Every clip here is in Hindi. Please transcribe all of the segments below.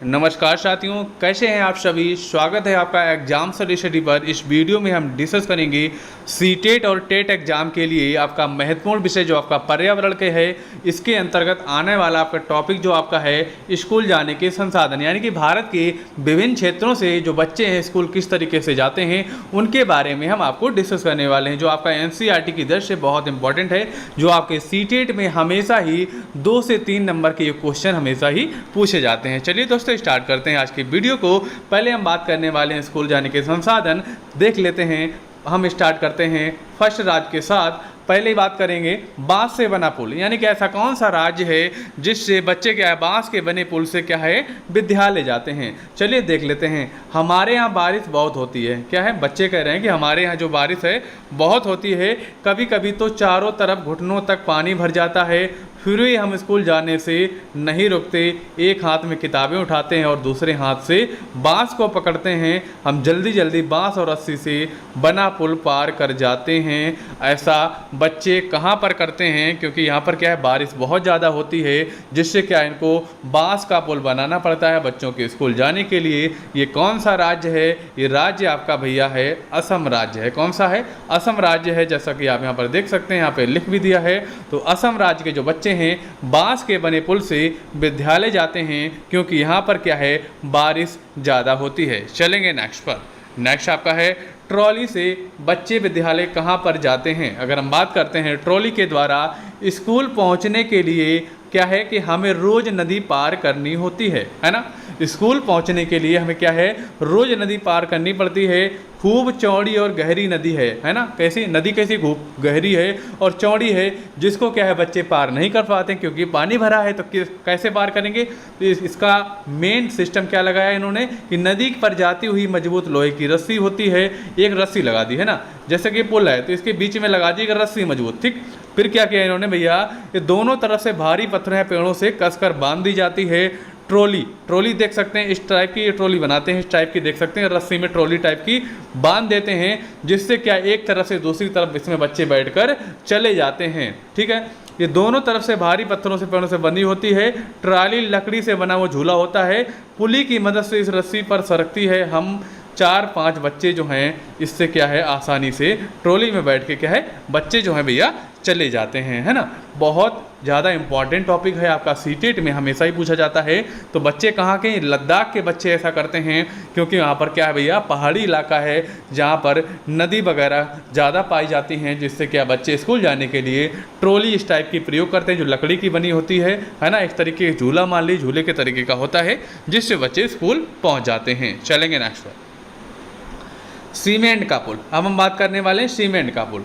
नमस्कार साथियों, कैसे हैं आप सभी। स्वागत है आपका एग्जाम स्टडी पर। इस वीडियो में हम डिस्कस करेंगे सीटेट और टेट एग्जाम के लिए आपका महत्वपूर्ण विषय जो आपका पर्यावरण के है, इसके अंतर्गत आने वाला आपका टॉपिक जो आपका है स्कूल जाने के संसाधन, यानी कि भारत के विभिन्न क्षेत्रों से जो बच्चे हैं स्कूल किस तरीके से जाते हैं उनके बारे में हम आपको डिस्कस करने वाले हैं, जो आपका NCERT की दृष्टि से बहुत इंपॉर्टेंट है, जो आपके सीटेट में हमेशा ही 2 से 3 नंबर के ये क्वेश्चन हमेशा ही पूछे जाते हैं। चलिए दोस्तों, स्टार्ट करते हैं आज की वीडियो को। पहले हम बात करने वाले हैं स्कूल जाने के संसाधन, देख लेते हैं। हम स्टार्ट करते हैं फर्स्ट राज्य के साथ। पहले ही बात करेंगे बांस से बना पुल, यानी कि ऐसा कौन सा राज्य है जिससे बच्चे क्या है बांस के बने पुल से क्या है विद्यालय जाते हैं। चलिए देख लेते हैं। हमारे यहाँ बारिश बहुत होती है, क्या है बच्चे कह रहे हैं कि हमारे यहाँ जो बारिश है बहुत होती है, कभी कभी तो चारों तरफ घुटनों तक पानी भर जाता है, फिर भी हम स्कूल जाने से नहीं रुकते। एक हाथ में किताबें उठाते हैं और दूसरे हाथ से बांस को पकड़ते हैं। हम जल्दी जल्दी बांस और रस्सी से बना पुल पार कर जाते हैं। ऐसा बच्चे कहाँ पर करते हैं, क्योंकि यहाँ पर क्या है बारिश बहुत ज़्यादा होती है, जिससे क्या इनको बांस का पुल बनाना पड़ता है बच्चों के स्कूल जाने के लिए। ये कौन सा राज्य है? ये राज्य आपका भैया है असम राज्य है। कौन सा है? असम राज्य है, जैसा कि आप यहाँ पर देख सकते हैं, यहाँ पे लिख भी दिया है। तो असम राज्य के जो बच्चे हैं बांस के बने पुल से विद्यालय जाते हैं, क्योंकि यहाँ पर क्या है बारिश ज़्यादा होती है। चलेंगे नेक्स्ट पर। नेक्स्ट आपका है ट्रॉली से बच्चे विद्यालय कहाँ पर जाते हैं। अगर हम बात करते हैं ट्रॉली के द्वारा स्कूल पहुँचने के लिए क्या है कि हमें रोज़ नदी पार करनी होती है ना। स्कूल पहुंचने के लिए हमें क्या है रोज़ नदी पार करनी पड़ती है। खूब चौड़ी और गहरी नदी है ना। कैसी नदी, कैसी खूब गहरी है और चौड़ी है, जिसको क्या है बच्चे पार नहीं कर पाते क्योंकि पानी भरा है। तो कैसे पार करेंगे? तो इसका मेन सिस्टम क्या लगाया इन्होंने कि नदी पर जाती हुई मजबूत लोहे की रस्सी होती है, एक रस्सी लगा दी है ना। जैसे कि पुल है तो इसके बीच में लगा दी रस्सी मजबूत, ठीक। फिर क्या किया इन्होंने भैया, ये दोनों तरफ से भारी पत्थर हैं पेड़ों से कसकर बांध दी जाती है। ट्रॉली देख सकते हैं, इस टाइप की ये ट्रॉली बनाते हैं, इस टाइप की देख सकते हैं, रस्सी में ट्रॉली टाइप की बांध देते हैं, जिससे क्या एक तरफ से दूसरी तरफ इसमें बच्चे बैठकर चले जाते हैं, ठीक है। ये दोनों तरफ से भारी पत्थरों से पेड़ों से बनी होती है। ट्रॉली लकड़ी से बना वो झूला होता है, पुली की मदद से इस रस्सी पर सरकती है। हम 4-5 बच्चे जो हैं इससे क्या है आसानी से ट्रॉली में बैठ के क्या है बच्चे जो हैं भैया चले जाते हैं, है ना। बहुत ज़्यादा इंपॉर्टेंट टॉपिक है आपका, सीटेट में हमेशा ही पूछा जाता है। तो बच्चे कहाँ के? लद्दाख के बच्चे ऐसा करते हैं, क्योंकि वहाँ पर क्या है भैया पहाड़ी इलाका है, जहाँ पर नदी वगैरह ज़्यादा पाई जाती हैं, जिससे क्या बच्चे स्कूल जाने के लिए ट्रॉली इस टाइप की प्रयोग करते हैं, जो लकड़ी की बनी होती है ना। एक तरीके का झूला, मान लीजिए झूले के तरीके का होता है, जिससे बच्चे स्कूल पहुँच जाते हैं। चलेंगे नेक्स्ट पर। सीमेंट का पुल। अब हम बात करने वाले हैं सीमेंट का पुल।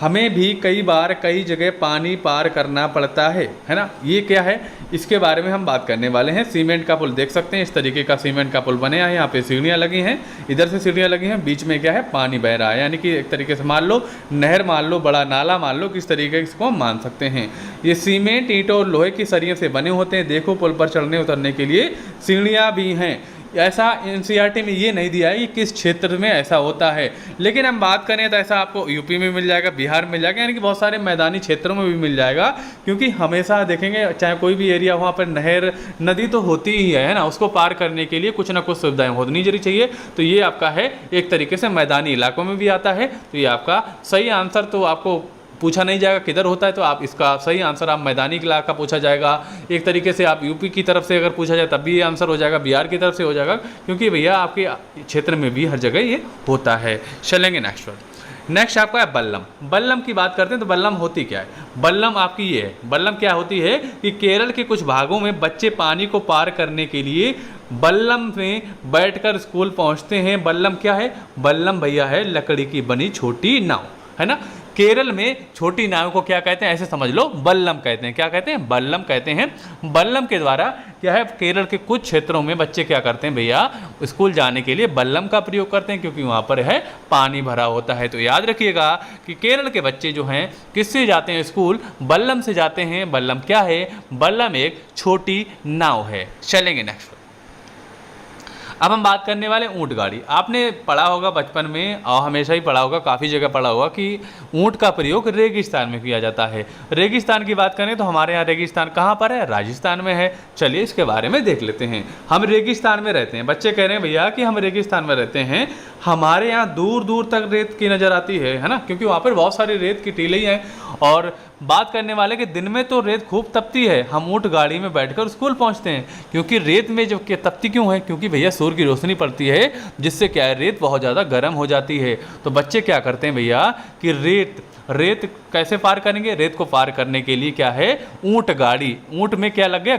हमें भी कई बार कई जगह पानी पार करना पड़ता है ना। ये क्या है इसके बारे में हम बात करने वाले हैं। सीमेंट का पुल देख सकते हैं, इस तरीके का सीमेंट का पुल बने हैं। यहाँ पे सीढ़ियाँ लगी हैं, इधर से सीढ़ियाँ लगी हैं, बीच में क्या है पानी बह रहा है, यानी कि एक तरीके से मान लो नहर मान लो, बड़ा नाला मान लो, किस तरीके इसको हम मान सकते हैं। ये सीमेंट, ईंटों और लोहे की सरियों से बने होते हैं। देखो पुल पर चढ़ने उतरने के लिए सीढ़ियाँ भी हैं। ऐसा NCERT में ये नहीं दिया है कि किस क्षेत्र में ऐसा होता है, लेकिन हम बात करें तो ऐसा आपको यूपी में मिल जाएगा, बिहार में मिल जाएगा, यानी कि बहुत सारे मैदानी क्षेत्रों में भी मिल जाएगा। क्योंकि हमेशा देखेंगे चाहे कोई भी एरिया वहाँ पर नहर नदी तो होती ही है ना, उसको पार करने के लिए कुछ ना कुछ सुविधाएं होनी जरूरी चाहिए। तो ये आपका है एक तरीके से मैदानी इलाकों में भी आता है। तो ये आपका सही आंसर तो आपको पूछा नहीं जाएगा किधर होता है, तो आप इसका सही आंसर आप मैदानी इलाका पूछा जाएगा। एक तरीके से आप यूपी की तरफ से अगर पूछा जाए तब भी ये आंसर हो जाएगा, बिहार की तरफ से हो जाएगा, क्योंकि भैया आपके क्षेत्र में भी हर जगह ये होता है। चलेंगे नेक्स्ट पर। नेक्स्ट आपका है बल्लम। बल्लम की बात करते हैं तो बल्लम होती क्या है? बल्लम आपकी ये है, बल्लम क्या होती है कि केरल के कुछ भागों में बच्चे पानी को पार करने के लिए बल्लम में बैठकर स्कूल पहुंचते हैं। बल्लम क्या है? बल्लम भैया है लकड़ी की बनी छोटी नाव, है ना। केरल में छोटी नाव को क्या कहते हैं? ऐसे समझ लो बल्लम कहते हैं। क्या कहते हैं? बल्लम कहते हैं। बल्लम के द्वारा क्या है केरल के कुछ क्षेत्रों में बच्चे क्या करते हैं भैया स्कूल जाने के लिए बल्लम का प्रयोग करते हैं, क्योंकि वहाँ पर है पानी भरा होता है। तो याद रखिएगा कि केरल के बच्चे जो हैं किससे जाते हैं स्कूल? बल्लम से जाते हैं। बल्लम क्या है? बल्लम एक छोटी नाव है। चलेंगे नेक्स्ट। अब हम बात करने वाले ऊँट गाड़ी। आपने पढ़ा होगा बचपन में और हमेशा ही पढ़ा होगा, काफ़ी जगह पढ़ा होगा कि ऊँट का प्रयोग रेगिस्तान में किया जाता है। रेगिस्तान की बात करें तो हमारे यहाँ रेगिस्तान कहाँ पर है? राजस्थान में है। चलिए इसके बारे में देख लेते हैं। हम रेगिस्तान में रहते हैं, बच्चे कह रहे हैं भैया कि हम रेगिस्तान में रहते हैं, हमारे यहाँ दूर दूर तक रेत की नज़र आती है ना, क्योंकि वहाँ पर बहुत सारी रेत की टीलें हैं। और बात करने वाले कि दिन में तो रेत खूब तपती है, हम ऊँट गाड़ी में बैठकर स्कूल पहुँचते हैं, क्योंकि रेत में जो कि तपती क्यों है? क्योंकि भैया सूर्य की रोशनी पड़ती है, जिससे क्या है रेत बहुत ज़्यादा गर्म हो जाती है। तो बच्चे क्या करते हैं भैया कि रेत कैसे पार करेंगे? रेत को पार करने के लिए क्या है? ऊँट गाड़ी। ऊँट में क्या लग गया?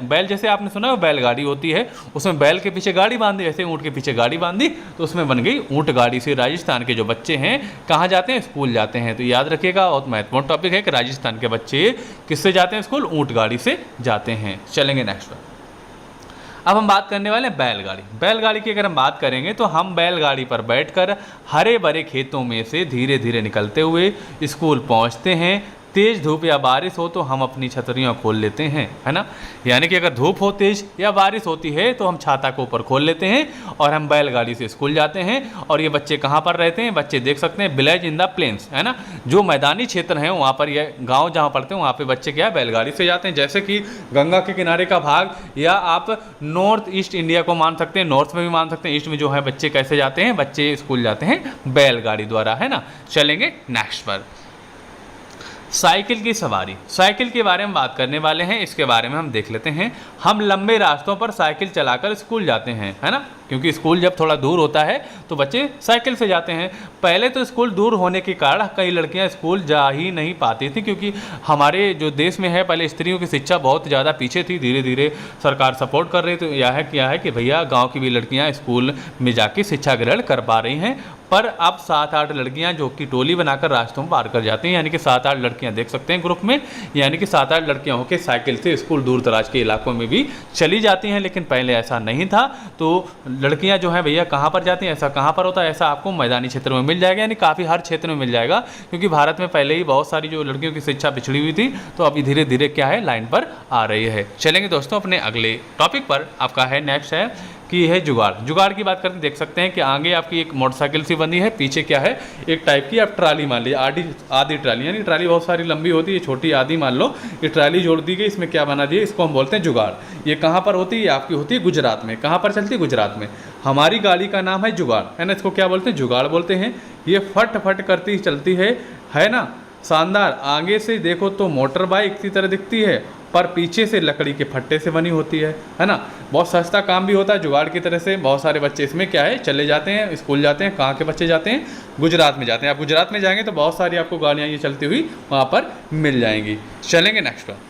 बैल जैसे आपने सुना है बैलगाड़ी होती है, उसमें बैल के पीछे गाड़ी बांधी, ऐसे ऊँट के पीछे गाड़ी बांधी तो उसमें बन गई ऊँट गाड़ी। से राजस्थान के जो बच्चे हैं कहाँ जाते हैं? स्कूल जाते हैं। तो याद रखिएगा, बहुत महत्वपूर्ण टॉपिक है कि राजस्थान के बच्चे किससे जाते हैं स्कूल? ऊँट गाड़ी से जाते हैं। चलेंगे नेक्स्ट पर। अब हम बात करने वाले हैं बैलगाड़ी। बैलगाड़ी की अगर हम बात करेंगे तो हम बैलगाड़ी पर बैठकर हरे भरे खेतों में से धीरे धीरे निकलते हुए स्कूल पहुंचते हैं। तेज़ धूप या बारिश हो तो हम अपनी छतरियाँ खोल लेते हैं, है ना। यानी कि अगर धूप हो तेज़ या बारिश होती है तो हम छाता को ऊपर खोल लेते हैं और हम बैलगाड़ी से स्कूल जाते हैं। और ये बच्चे कहाँ पर रहते हैं? बच्चे देख सकते हैं विलेज इन द प्लेन्स, है ना, जो मैदानी क्षेत्र हैं वहाँ पर, ये गाँव जहाँ पढ़ते हैं वहाँ पर बच्चे क्या है? बैलगाड़ी से जाते हैं। जैसे कि गंगा के किनारे का भाग, या आप नॉर्थ ईस्ट इंडिया को मान सकते हैं, नॉर्थ में भी मान सकते हैं, ईस्ट में जो है बच्चे कैसे जाते हैं? बच्चे स्कूल जाते हैं बैलगाड़ी द्वारा, है ना। चलेंगे नेक्स्ट पर। साइकिल की सवारी। साइकिल के बारे में बात करने वाले हैं, इसके बारे में हम देख लेते हैं। हम लंबे रास्तों पर साइकिल चलाकर स्कूल जाते हैं, है ना, क्योंकि स्कूल जब थोड़ा दूर होता है तो बच्चे साइकिल से जाते हैं। पहले तो स्कूल दूर होने के कारण कई लड़कियां स्कूल जा ही नहीं पाती थी, क्योंकि हमारे जो देश में है पहले स्त्रियों की शिक्षा बहुत ज़्यादा पीछे थी। धीरे धीरे सरकार सपोर्ट कर रही, तो यह है क्या है कि भैया गाँव की भी लड़कियाँ स्कूल में जाके शिक्षा ग्रहण कर पा रही हैं। पर अब 7-8 लड़कियां जो कि टोली बनाकर रास्तों में पार कर जाती हैं, यानी कि 7-8 लड़कियां देख सकते हैं ग्रुप में, यानी कि 7-8 लड़कियां होकर साइकिल से स्कूल दूर दराज के इलाकों में भी चली जाती हैं। लेकिन पहले ऐसा नहीं था। तो लड़कियां जो हैं भैया कहाँ पर जाती हैं? ऐसा कहाँ पर होता है? ऐसा आपको मैदानी क्षेत्र में मिल जाएगा, यानी काफ़ी हर क्षेत्र में मिल जाएगा, क्योंकि भारत में पहले ही बहुत सारी जो लड़कियों की शिक्षा पिछड़ी हुई थी, तो अभी धीरे धीरे क्या है लाइन पर आ रही है। चलेंगे दोस्तों अपने अगले टॉपिक पर। आपका है नेक्स्ट है कि है जुगाड़। जुगाड़ की बात करते देख सकते हैं कि आगे आपकी एक मोटरसाइकिल सी बनी है, पीछे क्या है? एक टाइप की आप ट्राली मान लीजिए, आधी ट्राली, यानी ट्राली बहुत सारी लंबी होती है, छोटी आधी मान लो, ये ट्राली जोड़ दी गई, इसमें क्या बना दिया? इसको हम बोलते हैं जुगाड़। ये कहाँ पर होती है? आपकी होती है गुजरात में। कहाँ पर चलती है? गुजरात में। हमारी गाड़ी का नाम है जुगाड़, है ना, इसको क्या बोलते हैं? जुगाड़ बोलते हैं। ये फट फट करती चलती है ना, शानदार। आगे से देखो तो मोटर बाइक की तरह दिखती है, पर पीछे से लकड़ी के फट्टे से बनी होती है ना। बहुत सस्ता काम भी होता है जुगाड़ की तरह से। बहुत सारे बच्चे इसमें क्या है चले जाते हैं, स्कूल जाते हैं। कहाँ के बच्चे जाते हैं? गुजरात में जाते हैं। आप गुजरात में जाएंगे तो बहुत सारी आपको गाड़ियाँ ये चलती हुई वहाँ पर मिल जाएंगी। चलेंगे नेक्स्ट पर।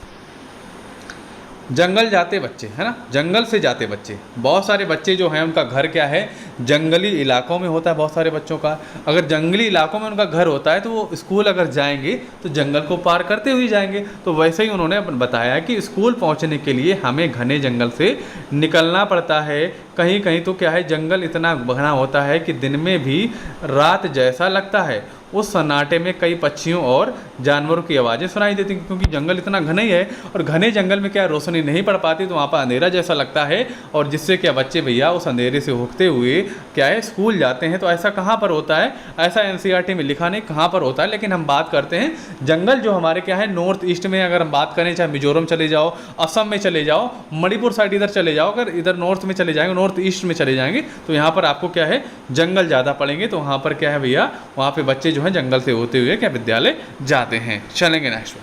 जंगल जाते बच्चे, है ना, जंगल से जाते बच्चे। बहुत सारे बच्चे जो हैं उनका घर क्या है? जंगली इलाकों में होता है। बहुत सारे बच्चों का अगर जंगली इलाकों में उनका घर होता है तो वो स्कूल अगर जाएंगे तो जंगल को पार करते हुए जाएंगे। तो वैसे ही उन्होंने बताया कि स्कूल पहुंचने के लिए हमें घने जंगल से निकलना पड़ता है। कहीं कहीं तो क्या है, जंगल इतना घना होता है कि दिन में भी रात जैसा लगता है। उस सन्नाटे में कई पक्षियों और जानवरों की आवाज़ें सुनाई देती हैं, क्योंकि जंगल इतना घना ही है और घने जंगल में क्या रोशनी नहीं पड़ पाती, तो वहाँ पर अंधेरा जैसा लगता है। और जिससे क्या बच्चे भैया उस अंधेरे से होते हुए क्या है स्कूल जाते हैं। तो ऐसा कहाँ पर होता है? ऐसा एनसीईआरटी में लिखा नहीं कहाँ पर होता है, लेकिन हम बात करते हैं जंगल जो हमारे क्या है नॉर्थ ईस्ट में। अगर हम बात करें, चाहे मिजोरम चले जाओ, असम में चले जाओ, मणिपुर साइड इधर चले जाओ, अगर इधर नॉर्थ में चले जाएंगे, नॉर्थ ईस्ट में चले जाएंगे, तो यहाँ पर आपको क्या है जंगल ज़्यादा पड़ेंगे। तो वहाँ पर क्या है भैया, वहाँ पे बच्चे जो हैं जंगल से होते हुए क्या विद्यालय जाते हैं। चलेंगे नेक्स्ट।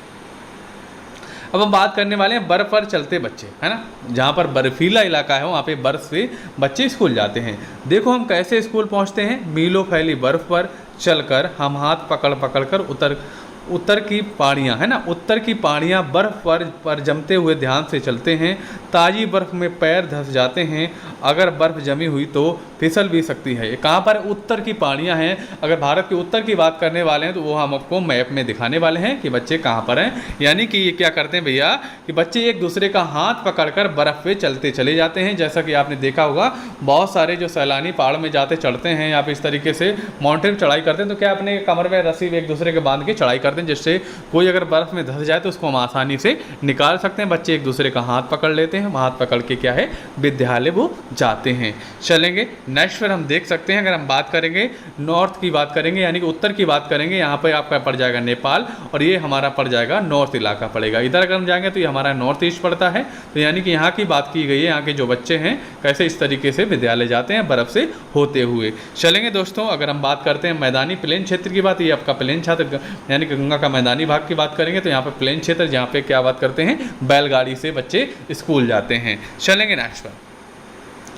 अब हम बात करने वाले हैं बर्फ़ पर चलते बच्चे, है ना, जहाँ पर बर्फीला इलाका है वहाँ पे बर्फ़ से बच्चे स्कूल जाते हैं। देखो हम कैसे स्कूल पहुँचते हैं। मीलों फैली बर्फ़ पर चलकर हम हाथ पकड़ पकड़ कर उत्तर की पहाड़ियाँ, है ना, उत्तर की पहाड़ियाँ बर्फ़ पर जमते हुए ध्यान से चलते हैं। ताज़ी बर्फ़ में पैर धंस जाते हैं, अगर बर्फ़ जमी हुई तो फिसल भी सकती है। ये कहाँ पर? उत्तर की पहाड़ियाँ हैं। अगर भारत के उत्तर की बात करने वाले हैं तो वो हम आपको मैप में दिखाने वाले हैं कि बच्चे कहाँ पर हैं। यानी कि ये क्या करते हैं भैया कि बच्चे एक दूसरे का हाथ पकड़कर बर्फ़ पे चलते चले जाते हैं। जैसा कि आपने देखा होगा बहुत सारे जो सैलानी पहाड़ में जाते चढ़ते हैं, या फिर इस तरीके से माउंटेन चढ़ाई करते हैं, तो क्या अपने कमर में रस्सी एक दूसरे के बांध के चढ़ाई करते हैं, जिससे कोई अगर बर्फ़ में धंस जाए तो उसको हम आसानी से निकाल सकते हैं। बच्चे एक दूसरे का हाथ पकड़ लेते हैं, हाथ पकड़ के क्या है विद्यालय वो जाते हैं। चलेंगे नेक्स्ट फिर हम देख सकते हैं, अगर हम बात करेंगे नॉर्थ की बात करेंगे यानी कि उत्तर की बात करेंगे, यहाँ पर आपका पड़ जाएगा नेपाल और ये हमारा पड़ जाएगा नॉर्थ इलाका पड़ेगा। इधर अगर हम जाएंगे तो ये हमारा नॉर्थ ईस्ट पड़ता है। तो यानी कि यहाँ की बात की गई है, यहाँ के जो बच्चे हैं कैसे इस तरीके से विद्यालय जाते हैं बर्फ़ से होते हुए। चलेंगे दोस्तों, अगर हम बात करते हैं मैदानी प्लेन क्षेत्र की बात, ये आपका प्लेन क्षेत्र यानी कि गंगा का मैदानी भाग की बात करेंगे तो यहाँ पे प्लेन क्षेत्र, जहाँ पे क्या बात करते हैं बैलगाड़ी से बच्चे स्कूल जाते हैं। चलेंगे नेक्स्ट पर,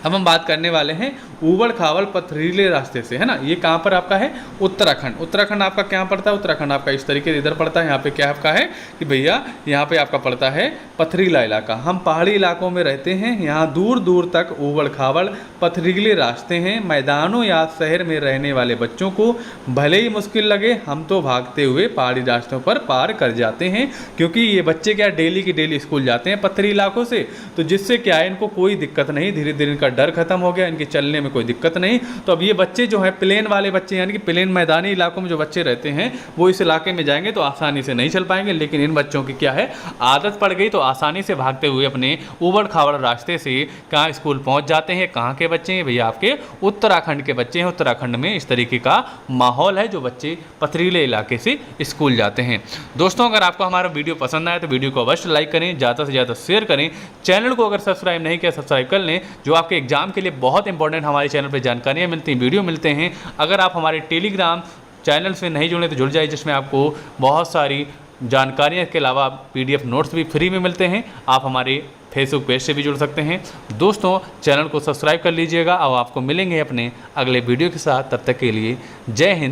अब हम बात करने वाले हैं ऊबड़ खाबड़ पथरीले रास्ते से, है ना। ये कहाँ पर आपका है उत्तराखंड। उत्तराखंड आपका क्या पड़ता है, उत्तराखंड आपका इस तरीके से इधर पड़ता है। यहाँ पे क्या आपका है कि भैया यहाँ पे आपका पड़ता है पथरीला इलाका। हम पहाड़ी इलाकों में रहते हैं, यहाँ दूर दूर तक ऊबड़ खाबड़ पथरीले रास्ते हैं। मैदानों या शहर में रहने वाले बच्चों को भले ही मुश्किल लगे, हम तो भागते हुए पहाड़ी रास्तों पर पार कर जाते हैं, क्योंकि ये बच्चे क्या डेली की डेली स्कूल जाते हैं पथरी इलाकों से, तो जिससे क्या है इनको कोई दिक्कत नहीं, धीरे धीरे इनका डर खत्म हो गया, इनके चलने में कोई दिक्कत नहीं। तो अब ये बच्चे जो है प्लेन वाले बच्चे यानी कि प्लेन मैदानी इलाकों में जो बच्चे रहते हैं वो इस इलाके में जाएंगे तो आसानी से नहीं चल पाएंगे, लेकिन इन बच्चों की क्या है आदत पड़ गई, तो आसानी से भागते हुए अपने ऊबड़ खाबड़ रास्ते से कहाँ स्कूल पहुंच जाते हैं। कहाँ के बच्चे हैं भैया, आपके उत्तराखंड के बच्चे हैं। उत्तराखंड में इस तरीके का माहौल है, जो बच्चे पथरीले इलाके से स्कूल जाते हैं। दोस्तों, अगर आपको हमारा वीडियो पसंद आए तो वीडियो को अवश्य लाइक करें, ज़्यादा से ज़्यादा शेयर करें। चैनल को अगर सब्सक्राइब नहीं किया सब्सक्राइब कर लें, जो आपके एग्जाम के लिए बहुत इंपॉर्टेंट हमारे चैनल पर जानकारियाँ मिलती हैं, वीडियो मिलते हैं। अगर आप हमारे टेलीग्राम चैनल से नहीं जुड़े तो जुड़ जाइए, जिसमें आपको बहुत सारी जानकारियाँ के अलावा PDF नोट्स भी फ्री में मिलते हैं। आप हमारे फेसबुक पेज से भी जुड़ सकते हैं। दोस्तों, चैनल को सब्सक्राइब कर लीजिएगा और आपको मिलेंगे अपने अगले वीडियो के साथ। तब तक के लिए जय हिंद।